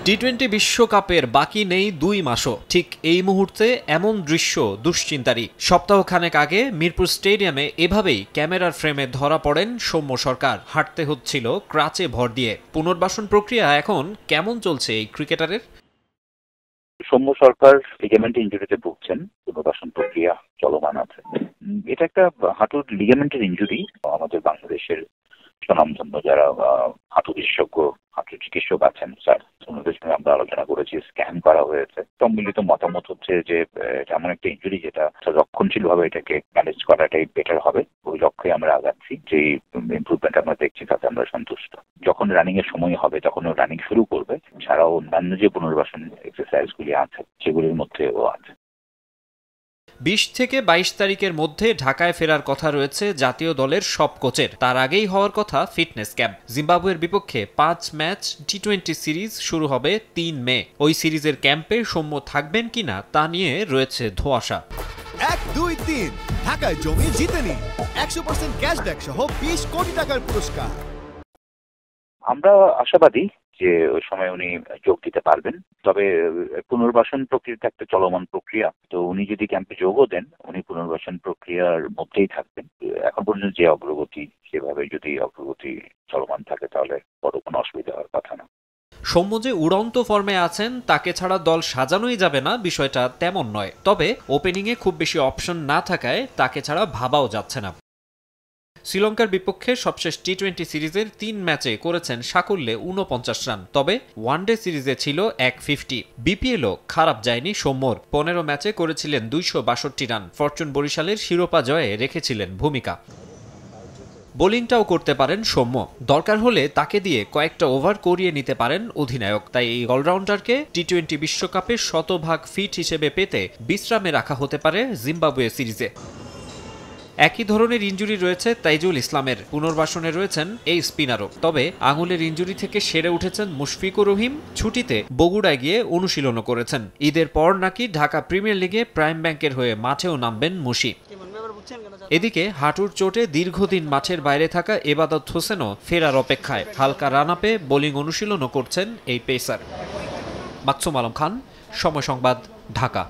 টি-20 বিশ্বকাপের বাকি নেই 2 মাসও। ঠিক এই মুহূর্তে এমন দৃশ্য দুশ্চিন্তারই। সপ্তাহখানেক আগে মিরপুর স্টেডিয়ামে এভাবেই ক্যামেরার ফ্রেমে ধরা পড়েন সৌম্য সরকার। হাঁটতে হচ্ছিল ক্রাচে ভর দিয়ে। পুনর্বাসন প্রক্রিয়া এখন কেমন চলছে এই ক্রিকেটারের? সৌম্য সরকার লিগামেন্ট ইনজুরিতে ভুগছেন, পুনর্বাসন প্রক্রিয়া চলমান আছে। এটা একটা হাঁটুর লিগামেন্টের ইনজুরি। আমাদের বাংলাদেশের স্বনামধন্য যারা হাঁটু বিশেষজ্ঞ, হাঁটু চিকিৎসক আছেন স্যার, ওনাদের সঙ্গে আমরা আলোচনা করেছি, স্ক্যান করা হয়েছে। সম্মিলিত মতামত হচ্ছে যে এমন একটা ইনজুরি যেটা রক্ষণশীল ভাবে এটাকে ম্যানেজ করাটাই বেটার হবে। ওই লক্ষ্যে আমরা আগাচ্ছি। যে ইমপ্রুভমেন্ট আমরা দেখছি তাতে আমরা সন্তুষ্ট। যখন রানিং এর সময় হবে তখন ও রানিং শুরু করবে। ছাড়াও অন্যান্য যে পুনর্বাসন এক্সারসাইজ গুলি আছে সেগুলির মধ্যে ও আছে। 20 থেকে 22 তারিখের মধ্যে ঢাকায় ফেরার কথা রয়েছে জাতীয় দলের সব কোচের। তার আগেই হওয়ার কথা ফিটনেস ক্যাম্প। জিম্বাবুয়ের বিপক্ষে 5 ম্যাচ টি-20 সিরিজ শুরু হবে 3 মে। ওই সিরিজের ক্যাম্পে সৌম্য থাকবেন কিনা তা নিয়ে রয়েছে ধোঁয়াশা। 1, 2, 3 ঢাকায় জমি জিতে নিন 100% ক্যাশব্যাক সহ 20 কোটি টাকার পুরস্কার। আমরা আশাবাদী যে ওই সময় উনি যোগ দিতে পারবেন। তবে পুনর্বাসন প্রক্রিয়াটা একটা চলমান প্রক্রিয়া, তো উনি যদি ক্যাম্পে যোগও দেন উনি পুনর্বাসন প্রক্রিয়ার মধ্যেই থাকবেন। এখন পর্যন্ত যে অগ্রগতি, সেভাবে যদি অগ্রগতি চলমান থাকে তাহলে বড় কোনো অসুবিধা হওয়ার কথা না। সৌম্য যে উড়ন্ত ফর্মে আছেন তাকে ছাড়া দল সাজানোই যাবে না, বিষয়টা তেমন নয়। তবে ওপেনিংয়ে খুব বেশি অপশন না থাকায় তাকে ছাড়া ভাবাও যাচ্ছে না। শ্রীলঙ্কার বিপক্ষে সবশেষ টি-20 সিরিজের 3 ম্যাচে করেছেন সাকুল্যে 49 রান। তবে ওয়ানডে সিরিজে ছিল 150। বিপিএলও খারাপ যায়নি সৌম্যর। 15 ম্যাচে করেছিলেন 262 রান। ফরচুন বরিশালের শিরোপা জয়ে রেখেছিলেন ভূমিকা। বোলিংটাও করতে পারেন সৌম্য। দরকার হলে তাকে দিয়ে কয়েকটা ওভার করিয়ে নিতে পারেন অধিনায়ক। তাই এই অলরাউন্ডারকে টি-20 বিশ্বকাপে শতভাগ ফিট হিসেবে পেতে বিশ্রামে রাখা হতে পারে জিম্বাবুয়ে সিরিজে। একই ধরনের ইনজুরি রয়েছে তাইজুল ইসলামের। পুনর্বাসনে রয়েছেন এই স্পিনারও। তবে আঙুলের ইনজুরি থেকে সেরে উঠেছেন মুশফিকুর রহিম। ছুটিতে বগুড়ায় গিয়ে অনুশীলনও করেছেন। ঈদের পর নাকি ঢাকা প্রিমিয়ার লিগে প্রাইম ব্যাংকের হয়ে মাঠেও নামবেন মুশি। এদিকে হাঁটুর চোটে দীর্ঘদিন মাঠের বাইরে থাকা এবাদত হোসেনও ফেরার অপেক্ষায়। হালকা রান আপে বোলিং অনুশীলনও করছেন এই পেসার। মাকসুম আলম খান, সময় সংবাদ, ঢাকা।